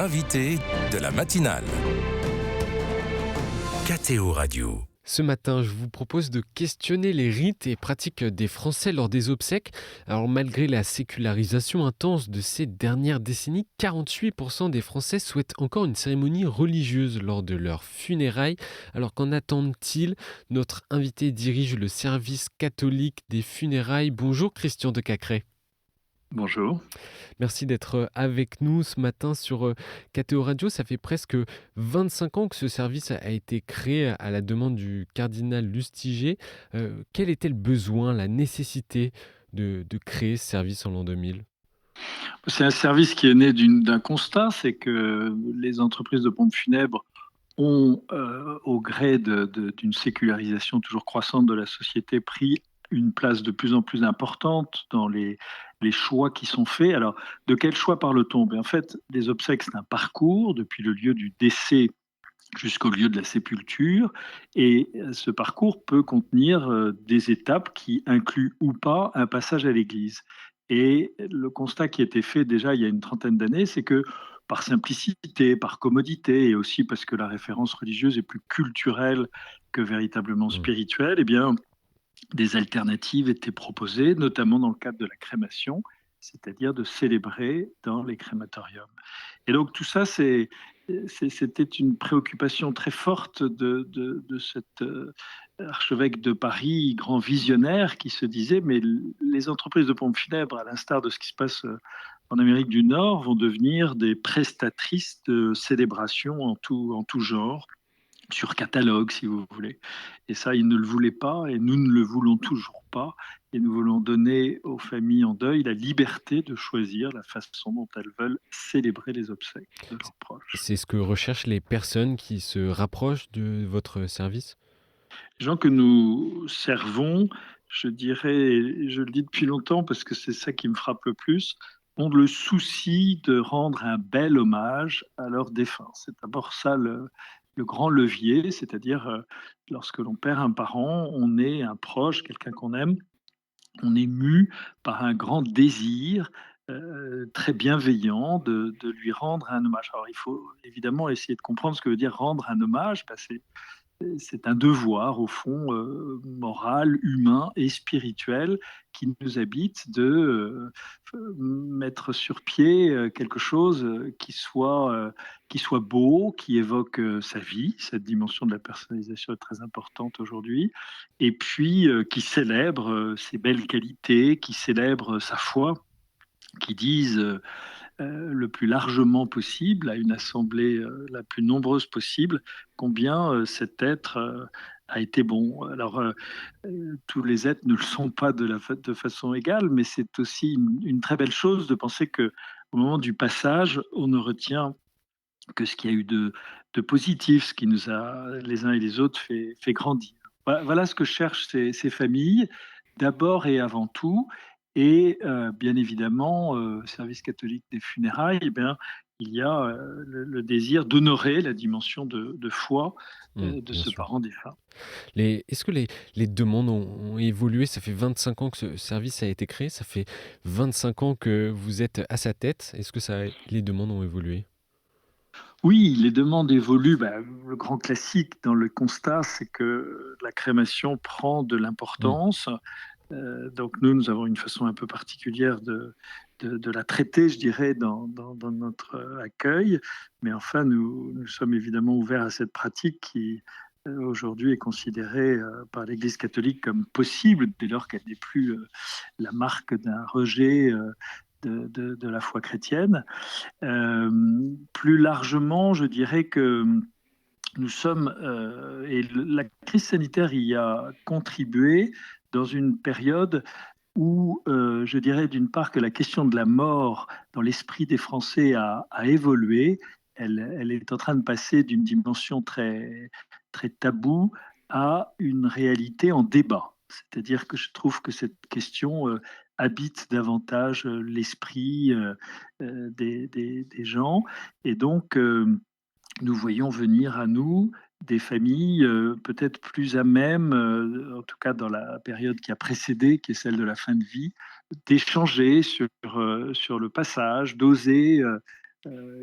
l'invité de la matinale. KTO Radio. Ce matin, je vous propose de questionner les rites et pratiques des Français lors des obsèques. Alors, malgré la sécularisation intense de ces dernières décennies, 48% des Français souhaitent encore une cérémonie religieuse lors de leurs funérailles. Alors, qu'en attendent-ils? Notre invité dirige le service catholique des funérailles. Bonjour Christian de Cacré. Bonjour. Merci d'être avec nous ce matin sur KTO Radio. Ça fait presque 25 ans que ce service a été créé à la demande du cardinal Lustiger. Quel était le besoin, la nécessité de créer ce service en l'an 2000? C'est un service qui est né d'un constat, c'est que les entreprises de pompes funèbres ont, au gré d'une sécularisation toujours croissante de la société, pris une place de plus en plus importante dans les choix qui sont faits. Alors, de quel choix parle-t-on? En fait, les obsèques, c'est un parcours depuis le lieu du décès jusqu'au lieu de la sépulture, et ce parcours peut contenir des étapes qui incluent ou pas un passage à l'église. Et le constat qui a été fait déjà il y a une trentaine d'années, c'est que par simplicité, par commodité, et aussi parce que la référence religieuse est plus culturelle que véritablement spirituelle, eh bien, des alternatives étaient proposées, notamment dans le cadre de la crémation, c'est-à-dire de célébrer dans les crématoriums. Et donc tout ça, c'était une préoccupation très forte de cet archevêque de Paris, grand visionnaire, qui se disait, mais les entreprises de pompes funèbres, à l'instar de ce qui se passe en Amérique du Nord, vont devenir des prestatrices de célébrations en tout genre, sur catalogue, si vous voulez. Et ça, ils ne le voulaient pas, et nous ne le voulons toujours pas. Et nous voulons donner aux familles en deuil la liberté de choisir la façon dont elles veulent célébrer les obsèques de leurs proches. C'est ce que recherchent les personnes qui se rapprochent de votre service? Les gens que nous servons, je dirais, et je le dis depuis longtemps parce que c'est ça qui me frappe le plus, ont le souci de rendre un bel hommage à leurs défunts. C'est d'abord ça le grand levier, c'est-à-dire lorsque l'on perd un parent, on est un proche, quelqu'un qu'on aime, on est mu par un grand désir très bienveillant de lui rendre un hommage. Alors il faut évidemment essayer de comprendre ce que veut dire rendre un hommage. C'est un devoir, au fond, moral, humain et spirituel qui nous habite de mettre sur pied quelque chose qui soit beau, qui évoque sa vie. Cette dimension de la personnalisation est très importante aujourd'hui. Et puis, qui célèbre ses belles qualités, qui célèbre sa foi, qui dise le plus largement possible, à une assemblée la plus nombreuse possible, combien cet être a été bon. Alors, tous les êtres ne le sont pas de façon égale, mais c'est aussi une très belle chose de penser que au moment du passage, on ne retient que ce qu'il y a eu de positif, ce qui nous a, les uns et les autres, fait grandir. Voilà ce que cherchent ces familles, d'abord et avant tout. Et bien évidemment, service catholique des funérailles, eh bien, il y a le désir d'honorer la dimension de foi de Bien ce sûr. parent défunt. Est-ce que les demandes ont évolué? Ça fait 25 ans que ce service a été créé, ça fait 25 ans que vous êtes à sa tête. Est-ce que les demandes ont évolué? Oui, les demandes évoluent. Le grand classique dans le constat, c'est que la crémation prend de Mmh. l'importance. Donc nous avons une façon un peu particulière de la traiter, je dirais, dans notre accueil. Mais enfin, nous sommes évidemment ouverts à cette pratique qui, aujourd'hui, est considérée par l'Église catholique comme possible, dès lors qu'elle n'est plus la marque d'un rejet de la foi chrétienne. Plus largement, je dirais que nous sommes, et la crise sanitaire y a contribué, dans une période où, je dirais d'une part que la question de la mort dans l'esprit des Français a évolué. Elle est en train de passer d'une dimension très, très taboue à une réalité en débat. C'est-à-dire que je trouve que cette question habite davantage l'esprit des gens. Et donc, nous voyons venir à nous des familles peut-être plus à même, en tout cas dans la période qui a précédé, qui est celle de la fin de vie, d'échanger sur le passage, d'oser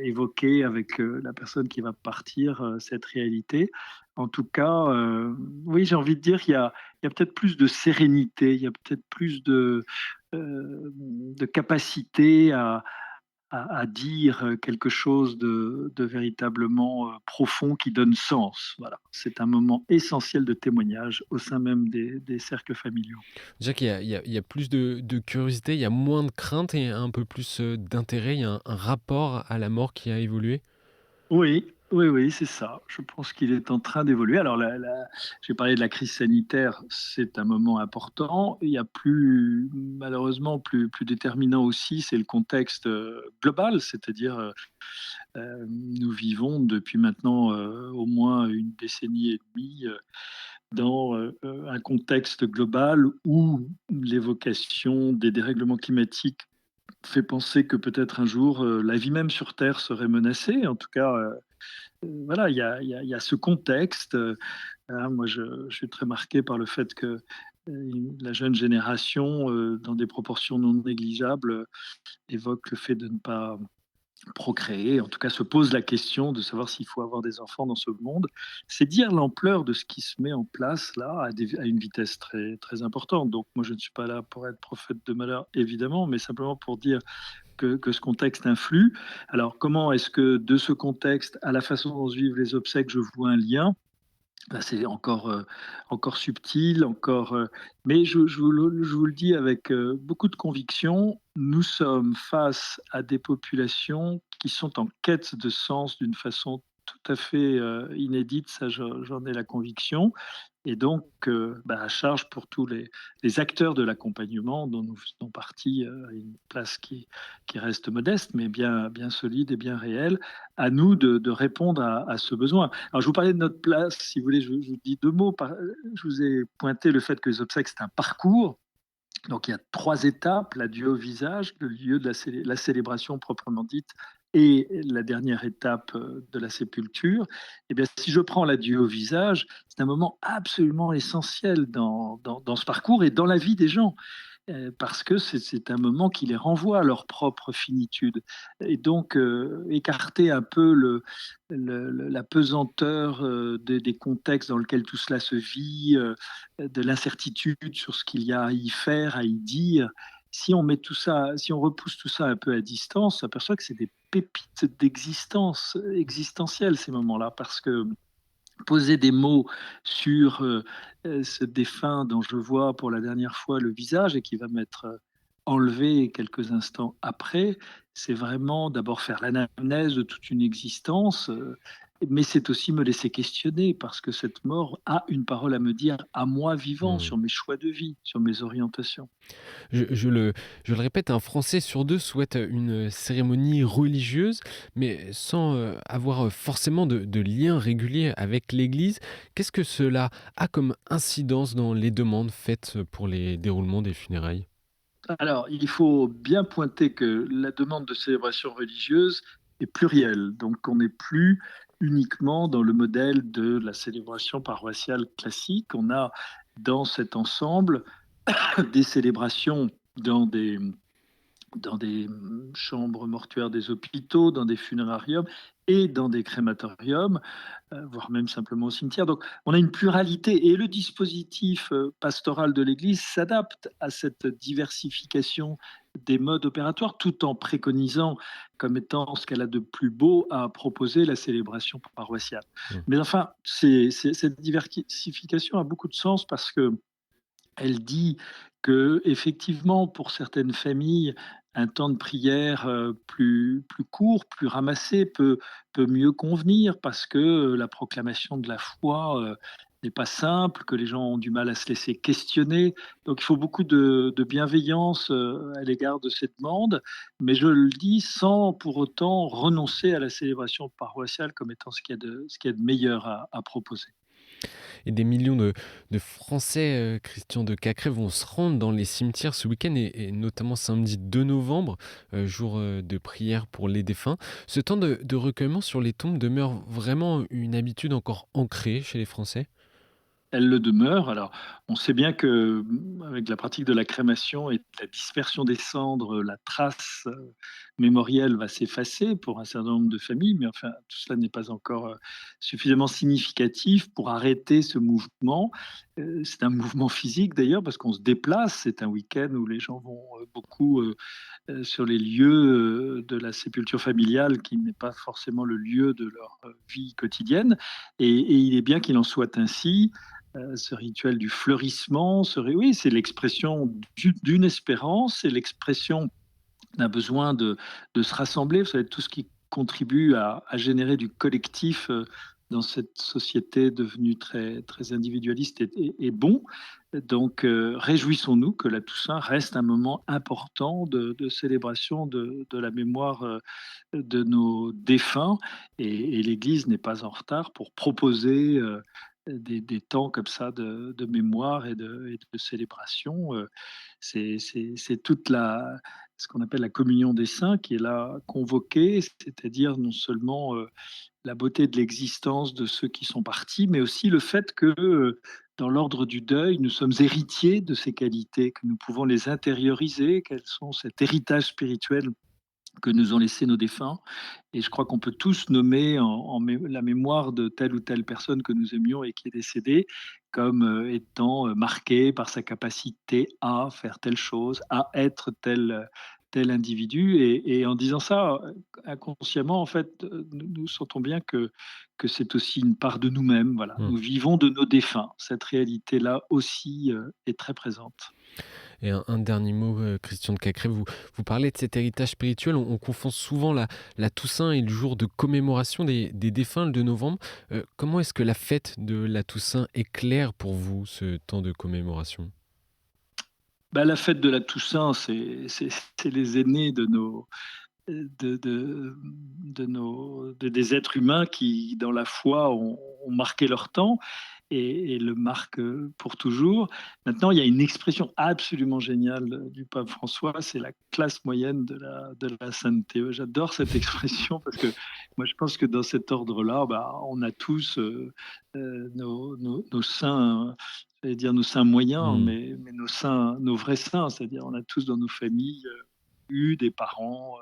évoquer avec la personne qui va partir cette réalité. En tout cas, oui, j'ai envie de dire qu'il y a peut-être plus de sérénité, il y a peut-être plus de capacité à dire quelque chose de véritablement profond qui donne sens. Voilà. C'est un moment essentiel de témoignage au sein même des cercles familiaux. Déjà qu'il y a plus de curiosité, il y a moins de crainte et un peu plus, d'intérêt, il y a un rapport à la mort qui a évolué? Oui, oui, oui, c'est ça. Je pense qu'il est en train d'évoluer. Alors, j'ai parlé de la crise sanitaire, c'est un moment important. Il y a plus, malheureusement, plus déterminant aussi, c'est le contexte global, c'est-à-dire nous vivons depuis maintenant au moins une décennie et demie dans un contexte global où l'évocation des dérèglements climatiques fait penser que peut-être un jour la vie même sur Terre serait menacée. En tout cas, voilà, il y a ce contexte. Hein, moi, je suis très marqué par le fait que la jeune génération, dans des proportions non négligeables, évoque le fait de ne pas procréer, en tout cas se pose la question de savoir s'il faut avoir des enfants dans ce monde. C'est dire l'ampleur de ce qui se met en place là à une vitesse très, très importante. Donc moi je ne suis pas là pour être prophète de malheur évidemment, mais simplement pour dire que ce contexte influe. Alors comment est-ce que de ce contexte à la façon dont se vivent les obsèques, je vois un lien? Bah, c'est encore subtil, mais je vous le dis avec, beaucoup de conviction, nous sommes face à des populations qui sont en quête de sens d'une façon tout à fait, inédite, ça j'en ai la conviction et donc bah, à charge pour tous les acteurs de l'accompagnement dont nous faisons partie, à une place qui reste modeste, mais bien solide et bien réelle, à nous de répondre à ce besoin. Alors, je vous parlais de notre place, si vous voulez, je vous dis 2 mots. Je vous ai pointé le fait que les obsèques, c'est un parcours. Donc, il y a 3 étapes, l'adieu au visage, le lieu de la célébration proprement dite et la dernière étape de la sépulture. Eh bien, si je prends l'adieu au visage, c'est un moment absolument essentiel dans ce parcours et dans la vie des gens. Parce que c'est un moment qui les renvoie à leur propre finitude et donc écarter un peu la pesanteur, des contextes dans lesquels tout cela se vit, de l'incertitude sur ce qu'il y a à y faire, à y dire. Si on repousse tout ça un peu à distance, on s'aperçoit que c'est des pépites d'existence, existentielles ces moments-là parce que poser des mots sur, ce défunt dont je vois pour la dernière fois le visage et qui va m'être, enlevé quelques instants après, c'est vraiment d'abord faire l'anamnèse de toute une existence, mais c'est aussi me laisser questionner parce que cette mort a une parole à me dire à moi vivant Mmh. sur mes choix de vie, sur mes orientations. Je le répète, un Français sur 2 souhaite une cérémonie religieuse, mais sans, avoir, forcément de lien régulier avec l'Église. Qu'est-ce que cela a comme incidence dans les demandes faites pour les déroulements des funérailles? Alors, il faut bien pointer que la demande de célébration religieuse est plurielle. Donc, on n'est plus uniquement dans le modèle de la célébration paroissiale classique. On a dans cet ensemble des célébrations dans des chambres mortuaires des hôpitaux, dans des funérariums et dans des crématoriums, voire même simplement au cimetière. Donc, on a une pluralité et le dispositif pastoral de l'Église s'adapte à cette diversification des modes opératoires tout en préconisant comme étant ce qu'elle a de plus beau à proposer la célébration paroissiale. Mmh. Mais enfin, cette diversification a beaucoup de sens parce que elle dit que effectivement, pour certaines familles, un temps de prière, plus court, plus ramassé peut mieux convenir parce que, la proclamation de la foi, n'est pas simple, que les gens ont du mal à se laisser questionner. Donc il faut beaucoup de bienveillance, à l'égard de cette demande, mais je le dis sans pour autant renoncer à la célébration paroissiale comme étant ce qu'il y a de meilleur à proposer. Et des millions de Français, Christian de Cacré, vont se rendre dans les cimetières ce week-end et notamment samedi 2 novembre, jour, de prière pour les défunts. Ce temps de recueillement sur les tombes demeure vraiment une habitude encore ancrée chez les Français? elle le demeure. Alors, on sait bien que avec la pratique de la crémation et de la dispersion des cendres, la trace mémorielle va s'effacer pour un certain nombre de familles, mais enfin, tout cela n'est pas encore suffisamment significatif pour arrêter ce mouvement. C'est un mouvement physique d'ailleurs, parce qu'on se déplace. C'est un week-end où les gens vont beaucoup sur les lieux de la sépulture familiale, qui n'est pas forcément le lieu de leur vie quotidienne. Et il est bien qu'il en soit ainsi. Ce rituel du fleurissement, oui, c'est l'expression d'une espérance, c'est l'expression d'un besoin de se rassembler. Vous savez, tout ce qui contribue à générer du collectif dans cette société devenue très, très individualiste est bon. Donc, réjouissons-nous que la Toussaint reste un moment important de célébration de la mémoire de nos défunts. Et l'Église n'est pas en retard pour proposer des temps comme ça de mémoire et de célébration. C'est toute ce qu'on appelle la communion des saints qui est là convoquée, c'est-à-dire non seulement la beauté de l'existence de ceux qui sont partis, mais aussi le fait que dans l'ordre du deuil, nous sommes héritiers de ces qualités, que nous pouvons les intérioriser, qu'elles sont cet héritage spirituel que nous ont laissé nos défunts. Et je crois qu'on peut tous nommer la mémoire de telle ou telle personne que nous aimions et qui est décédée comme étant marquée par sa capacité à faire telle chose, à être tel individu. Et en disant ça, inconsciemment, en fait, nous sentons bien que c'est aussi une part de nous-mêmes. Voilà. Mmh. Nous vivons de nos défunts. Cette réalité-là aussi est très présente. Et un dernier mot, Christian de Cacré, vous parlez de cet héritage spirituel. On confond souvent la Toussaint et le jour de commémoration des défunts, le 2 novembre. Comment est-ce que la fête de la Toussaint éclaire pour vous ce temps de commémoration? Bah, la fête de la Toussaint, c'est les aînés des êtres humains qui, dans la foi, ont marqué leur temps et le marquent pour toujours. Maintenant, il y a une expression absolument géniale du pape François, c'est la classe moyenne de la sainteté. J'adore cette expression parce que moi, je pense que dans cet ordre-là, bah, on a tous nos saints, j'allais dire nos saints moyens, Mmh. mais nos vrais saints, c'est-à-dire on a tous dans nos familles eu des parents,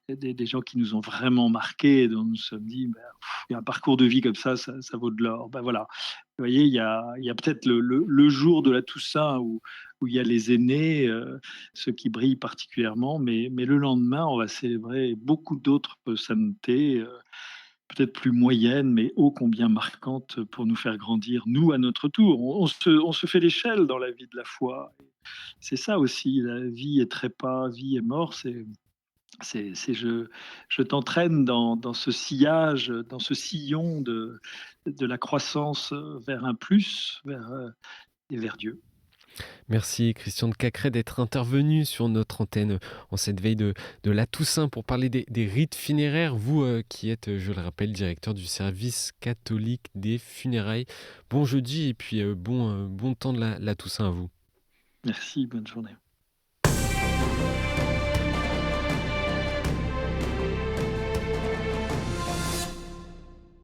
des gens qui nous ont vraiment marqués et dont nous nous sommes dit: «Bah, il y a un parcours de vie comme ça vaut de l'or». Ben voilà. Vous voyez, il y a peut-être le jour de la Toussaint où il y a les aînés, ceux qui brillent particulièrement, mais le lendemain, on va célébrer beaucoup d'autres saintetés, peut-être plus moyennes, mais ô combien marquantes pour nous faire grandir, nous, à notre tour. On se fait l'échelle dans la vie de la foi. C'est ça aussi, la vie est trépas, vie est mort, c'est je t'entraîne dans ce sillage, dans ce sillon de la croissance vers un plus, et vers Dieu. Merci Christian de Cacré d'être intervenu sur notre antenne en cette veille de la Toussaint pour parler des rites funéraires. Vous qui êtes, je le rappelle, directeur du service catholique des funérailles. Bon jeudi et puis bon temps de la Toussaint à vous. Merci, bonne journée.